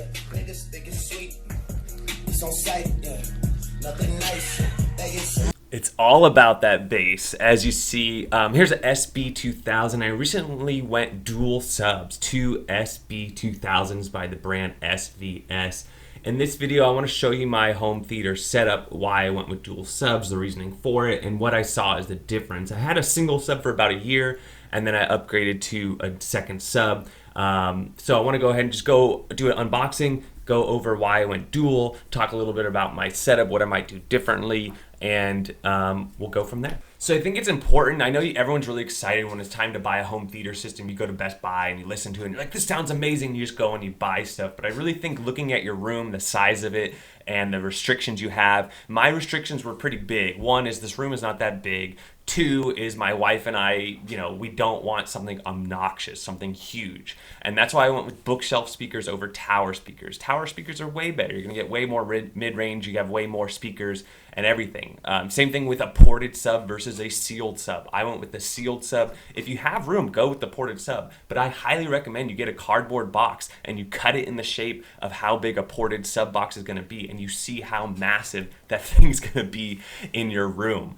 Yeah, niggas think it's sweet. It's on sight, yeah. Nothing nice. They get so. It's all about that bass. As you see, here's an SB2000. I recently went dual subs, two SB2000s by the brand SVS. In this video, I want to show you my home theater setup, why I went with dual subs, the reasoning for it, and what I saw as the difference. I had a single sub for about a year, and then I upgraded to a second sub. So I want to go ahead and just go do an unboxing, go over why I went dual, talk a little bit about my setup, what I might do differently, and we'll go from there. So I think it's important. I know everyone's really excited when it's time to buy a home theater system. You go to Best Buy and you listen to it and you're like, this sounds amazing. You just go and you buy stuff. But I really think looking at your room, the size of it, and the restrictions you have, my restrictions were pretty big. One is this room is not that big. Two is my wife and I, we don't want something obnoxious, something huge. And that's why I went with bookshelf speakers over tower speakers. Tower speakers are way better. You're gonna get way more mid-range, you have way more speakers and everything. Same thing with a ported sub versus a sealed sub. I went with the sealed sub. If you have room, go with the ported sub. But I highly recommend you get a cardboard box and you cut it in the shape of how big a ported sub box is gonna be, and you see how massive that thing's gonna be in your room.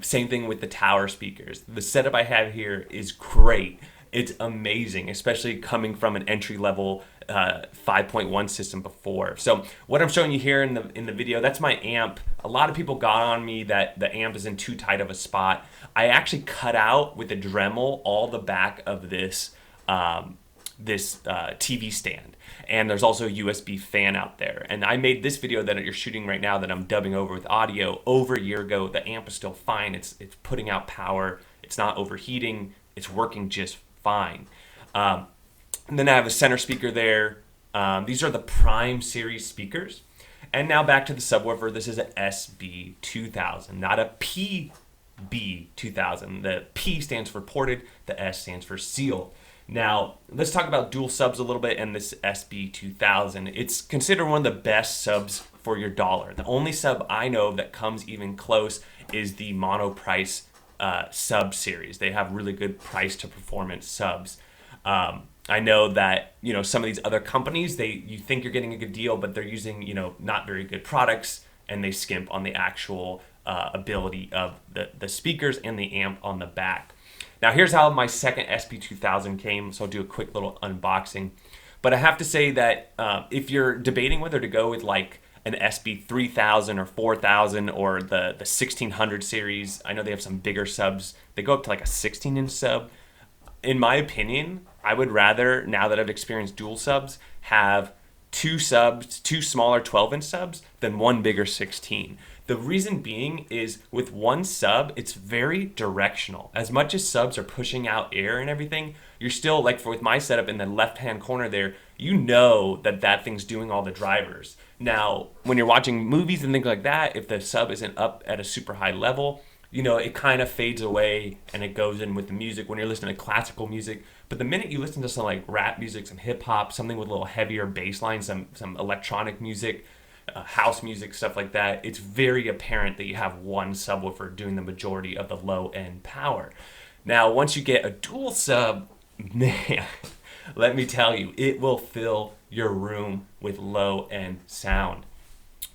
Same thing with the tower speakers. The setup I have here is great. It's amazing, especially coming from an entry-level 5.1 system before. So what I'm showing you here in the video, that's my amp. A lot of people got on me that the amp is in too tight of a spot. I actually cut out with a Dremel all the back of this TV stand, and there's also a USB fan out there. And I made this video that you're shooting right now that I'm dubbing over with audio over a year ago. The amp is still fine. It's putting out power. It's not overheating. It's working just fine. And then I have a center speaker there. These are the Prime series speakers. And now back to the subwoofer. This is an SB2000, not a PB2000. The P stands for ported. The S stands for sealed. Now, let's talk about dual subs a little bit and this SB2000. It's considered one of the best subs for your dollar. The only sub I know that comes even close is the Mono Price sub series. They have really good price to performance subs. I know that, some of these other companies, you think you're getting a good deal, but they're using, not very good products, and they skimp on the actual ability of the speakers and the amp on the back. Now here's how my second SB2000 came, so I'll do a quick little unboxing. But I have to say that if you're debating whether to go with like an SB3000 or 4000 or the 1600 series, I know they have some bigger subs. They go up to like a 16-inch sub. In my opinion, I would rather, now that I've experienced dual subs, have two smaller 12-inch subs than one bigger 16. The reason being is with one sub, it's very directional. As much as subs are pushing out air and everything, you're still, like with my setup in the left-hand corner there, that thing's doing all the drivers. Now, when you're watching movies and things like that, if the sub isn't up at a super high level, it kind of fades away and it goes in with the music when you're listening to classical music. But the minute you listen to some like rap music, some hip hop, something with a little heavier bass line, some electronic music, house music, stuff like that, it's very apparent that you have one subwoofer doing the majority of the low end power. Now, once you get a dual sub, man, let me tell you, it will fill your room with low end sound.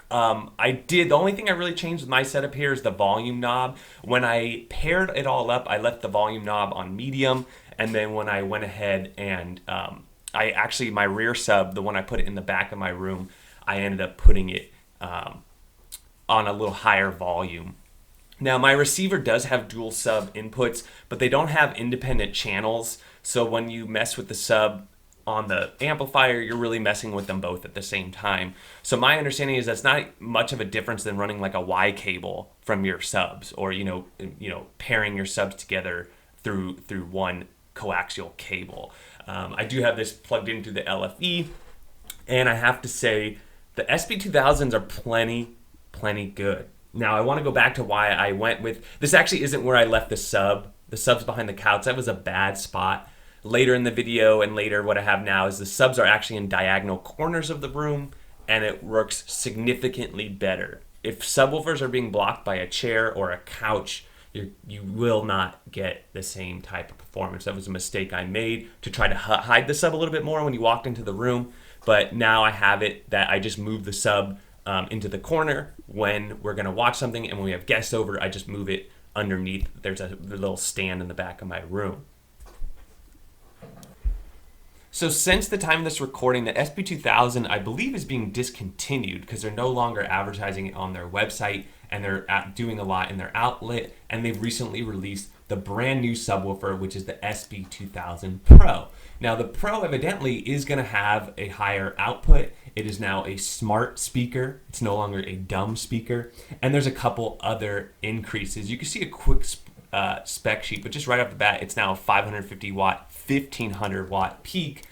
The only thing I really changed with my setup here is the volume knob. When I paired it all up, I left the volume knob on medium, and then when I went ahead and my rear sub, the one I put it in the back of my room, I ended up putting it on a little higher volume. Now, my receiver does have dual sub inputs, but they don't have independent channels, so when you mess with the sub on the amplifier, you're really messing with them both at the same time. So my understanding is that's not much of a difference than running like a Y cable from your subs, or pairing your subs together through one coaxial cable. I do have this plugged into the LFE, and I have to say the SB2000s are plenty good. Now I want to go back to why I went with this. Actually isn't where I left the sub. The sub's behind the couch. That was a bad spot. Later in the video and later what I have now is the subs are actually in diagonal corners of the room, and it works significantly better. If subwoofers are being blocked by a chair or a couch, you will not get the same type of performance. That was a mistake I made to try to hide the sub a little bit more when you walked into the room. but now I have it that I just move the sub into the corner when we're gonna watch something, and when we have guests over, I just move it underneath. There's a little stand in the back of my room. So since the time of this recording, the SB2000, I believe, is being discontinued because they're no longer advertising it on their website, and they're doing a lot in their outlet, and they've recently released the brand new subwoofer, which is the SB2000 Pro. Now the Pro evidently is going to have a higher output. It is now a smart speaker. It's no longer a dumb speaker, and there's a couple other increases. You can see a quick spec sheet, but just right off the bat, it's now a 550 watt, 1500 watt peak,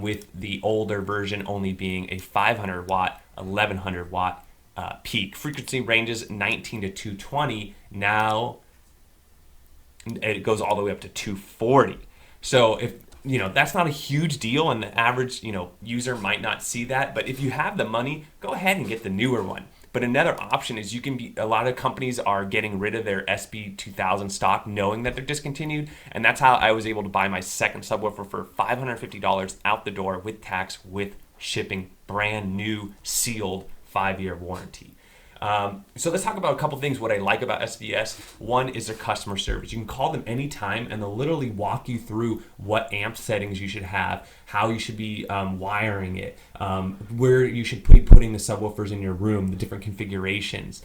with the older version only being a 500 watt, 1100 watt peak. Frequency ranges 19 to 220. Now it goes all the way up to 240. So if that's not a huge deal, and the average user might not see that, but if you have the money, go ahead and get the newer one. But another option is a lot of companies are getting rid of their SB2000 stock knowing that they're discontinued, and that's how I was able to buy my second subwoofer for $550 out the door with tax, with shipping, brand new, sealed, 5-year warranty. So let's talk about a couple things what I like about SVS. One is their customer service. You can call them anytime, and they'll literally walk you through what amp settings you should have, how you should be wiring it, where you should be putting the subwoofers in your room, the different configurations.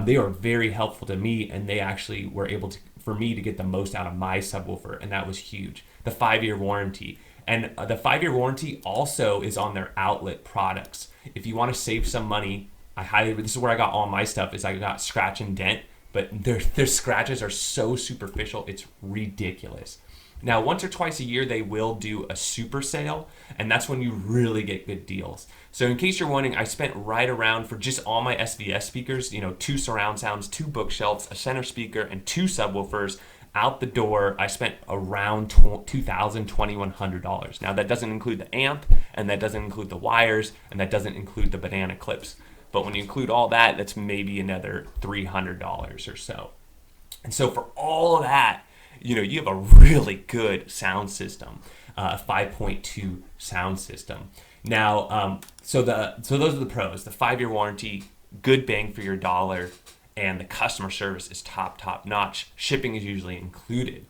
They are very helpful to me, and they actually were able for me to get the most out of my subwoofer, and that was huge. The 5-year warranty. And the 5-year warranty also is on their outlet products. If you want to save some money, this is where I got all my stuff, is I got scratch and dent, but their scratches are so superficial, it's ridiculous. Now, once or twice a year, they will do a super sale, and that's when you really get good deals. So in case you're wondering, I spent right around, for just all my SVS speakers, 2 surround sounds, 2 bookshelves, a center speaker, and 2 subwoofers, out the door, I spent around $2,000, $2,100. Now, that doesn't include the amp, and that doesn't include the wires, and that doesn't include the banana clips. But when you include all that, that's maybe another $300 or so. And so for all of that, you have a really good sound system, a 5.2 sound system. Now, so those are the pros: the 5-year warranty, good bang for your dollar, and the customer service is top notch. Shipping is usually included.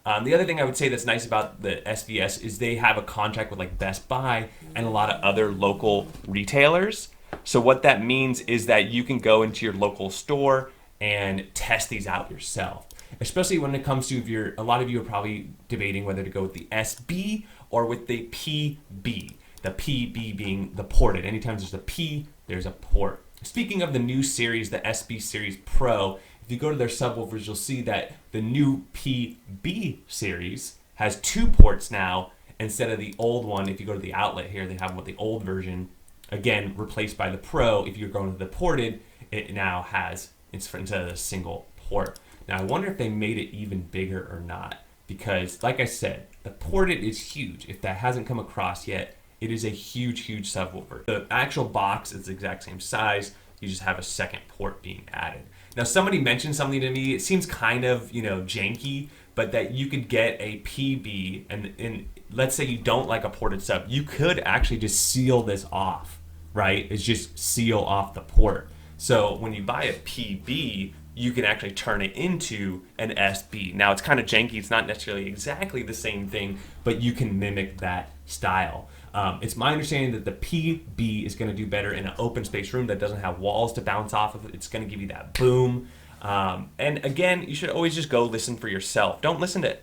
The other thing I would say that's nice about the SVS is they have a contract with like Best Buy and a lot of other local retailers. So what that means is that you can go into your local store and test these out yourself. Especially when it comes to, a lot of you are probably debating whether to go with the SB or with the PB. The PB being the ported. Anytime there's a P, there's a port. Speaking of the new series, the SB Series Pro, if you go to their subwoofers, you'll see that the new PB series has 2 ports now instead of the old one. If you go to the outlet here, they have the old version, again, replaced by the Pro. If you're going to the ported, it now has, instead of a single port. Now, I wonder if they made it even bigger or not, because like I said, the ported is huge. If that hasn't come across yet, it is a huge subwoofer. The actual box is the exact same size. You just have a second port being added. Now, somebody mentioned something to me. It seems kind of, janky, but that you could get a PB, and let's say you don't like a ported sub, you could actually just seal this off, right? It's just seal off the port. So when you buy a PB, you can actually turn it into an SB. Now, it's kind of janky. It's not necessarily exactly the same thing, but you can mimic that style. It's my understanding that the PB is going to do better in an open space room that doesn't have walls to bounce off of. It's going to give you that boom. And again, you should always just go listen for yourself. Don't listen to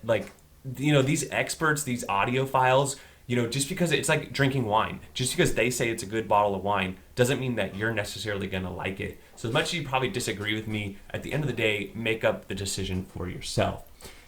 these experts, these audiophiles. Just because it's like drinking wine. Just because they say it's a good bottle of wine doesn't mean that you're necessarily going to like it. So as much as you probably disagree with me, at the end of the day, make up the decision for yourself.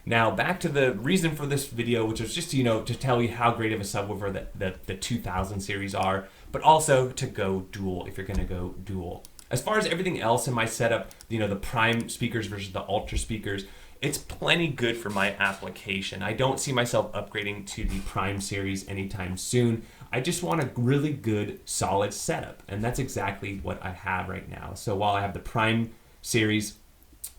Now, back to the reason for this video, which was just, to tell you how great of a subwoofer the 2000 series are, but also to go dual if you're going to go dual. As far as everything else in my setup, the prime speakers versus the ultra speakers, it's plenty good for my application. I don't see myself upgrading to the prime series anytime soon. I just want a really good, solid setup, and that's exactly what I have right now. So while I have the prime series,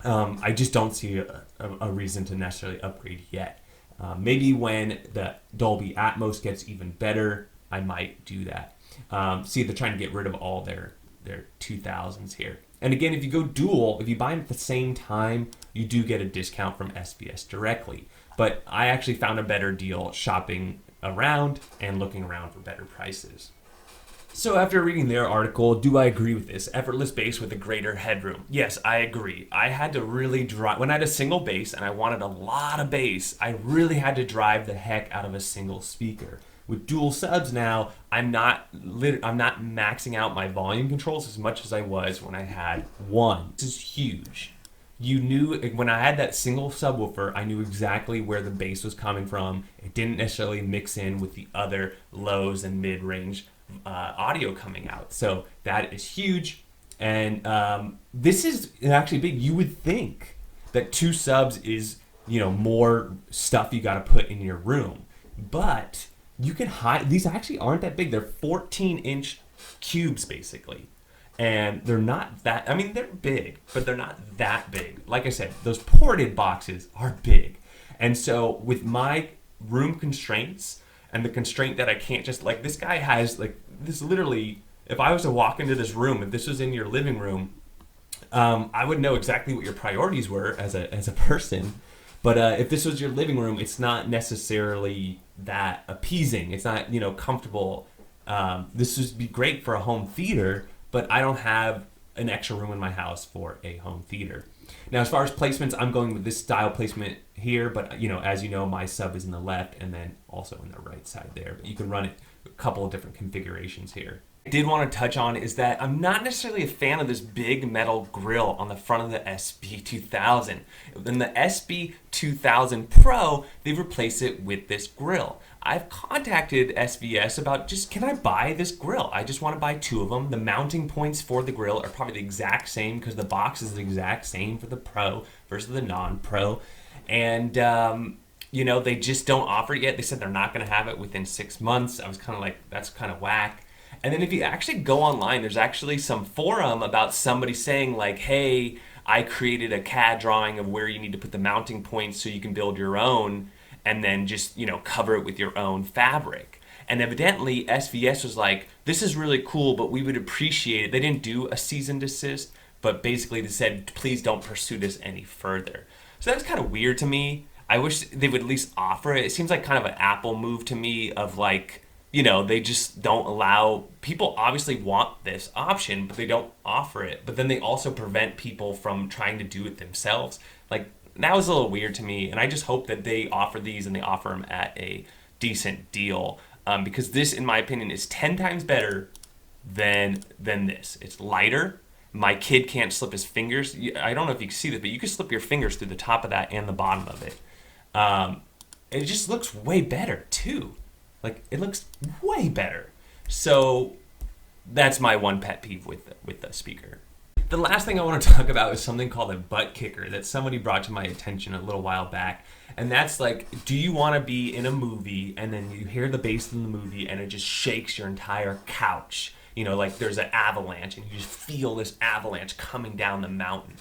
I just don't see a reason to necessarily upgrade yet. Maybe when the Dolby Atmos gets even better, I might do that. See, they're trying to get rid of all their 2000s here. And again, if you go dual, if you buy them at the same time, you do get a discount from SVS directly. But I actually found a better deal shopping around and looking around for better prices. So after reading their article, do I agree with this? Effortless bass with a greater headroom. Yes, I agree. I had to really drive, when I had a single bass and I wanted a lot of bass, I really had to drive the heck out of a single speaker. With dual subs now, I'm not maxing out my volume controls as much as I was when I had one. This is huge. You knew, when I had that single subwoofer, I knew exactly where the bass was coming from. It didn't necessarily mix in with the other lows and mid-range audio coming out. So that is huge. And this is actually big. You would think that 2 subs is, more stuff you got to put in your room. But you can hide, these actually aren't that big. They're 14-inch cubes, basically. And they're not that, they're big, but they're not that big. Like I said, those ported boxes are big. And so with my room constraints and the constraint that I can't just, like, this guy has, like, this literally, if I was to walk into this room, if this was in your living room, I would know exactly what your priorities were as a person. But if this was your living room, it's not necessarily that appeasing. It's not, comfortable. This would be great for a home theater, but I don't have an extra room in my house for a home theater. Now, as far as placements, I'm going with this style placement here, but as you know, my sub is in the left and then also in the right side there. But you can run it a couple of different configurations here. I did want to touch on is that I'm not necessarily a fan of this big metal grill on the front of the SB2000. In the SB2000 Pro, they've replaced it with this grill. I've contacted SVS about can I buy this grill? I just want to buy 2 of them. The mounting points for the grill are probably the exact same because the box is the exact same for the Pro versus the non-Pro. And, they just don't offer it yet. They said they're not going to have it within 6 months. I was kind of like, that's kind of whack. And then if you actually go online, there's actually some forum about somebody saying like, hey, I created a CAD drawing of where you need to put the mounting points so you can build your own and then just, cover it with your own fabric. And evidently SVS was like, this is really cool, but we would appreciate it. They didn't do a cease and desist, but basically they said, please don't pursue this any further. So that's kind of weird to me. I wish they would at least offer it. It seems like kind of an Apple move to me of like, they just don't allow, people obviously want this option, but they don't offer it. But then they also prevent people from trying to do it themselves. Like, that was a little weird to me. And I just hope that they offer these and they offer them at a decent deal. Because this, in my opinion, is 10 times better than this. It's lighter. My kid can't slip his fingers. I don't know if you can see this, but you can slip your fingers through the top of that and the bottom of it. It just looks way better, too. Like, it looks way better. So that's my one pet peeve with the speaker. The last thing I want to talk about is something called a butt kicker that somebody brought to my attention a little while back. And that's like, do you want to be in a movie and then you hear the bass in the movie and it just shakes your entire couch? Like there's an avalanche and you just feel this avalanche coming down the mountain.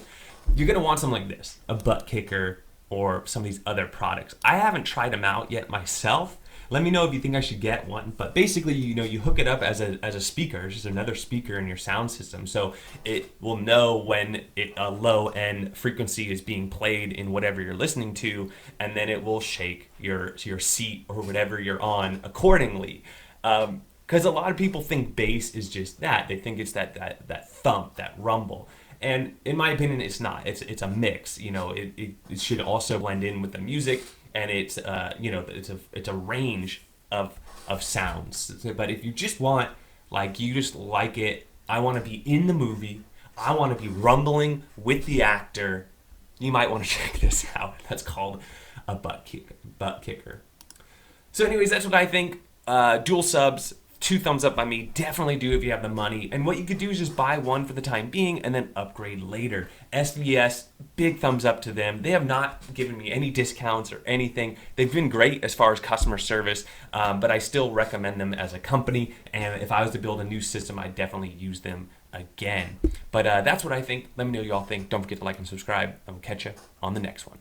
You're going to want something like this, a butt kicker or some of these other products. I haven't tried them out yet myself. Let me know if you think I should get one. But basically, you hook it up as a speaker. It's just another speaker in your sound system. So it will know when a low-end frequency is being played in whatever you're listening to, and then it will shake your seat or whatever you're on accordingly. Because a lot of people think bass is just that. They think it's that thump, that rumble. And in my opinion, it's not. It's a mix. It should also blend in with the music. And it's it's a range of sounds. But if you just want, you just like it, I want to be in the movie, I want to be rumbling with the actor, you might want to check this out. That's called a butt kicker. So anyways, that's what I think. Dual subs, 2 thumbs up by me. Definitely do if you have the money. And what you could do is just buy one for the time being and then upgrade later. SVS, big thumbs up to them. They have not given me any discounts or anything. They've been great as far as customer service, but I still recommend them as a company. And if I was to build a new system, I'd definitely use them again. But that's what I think. Let me know what y'all think. Don't forget to like and subscribe. I will catch you on the next one.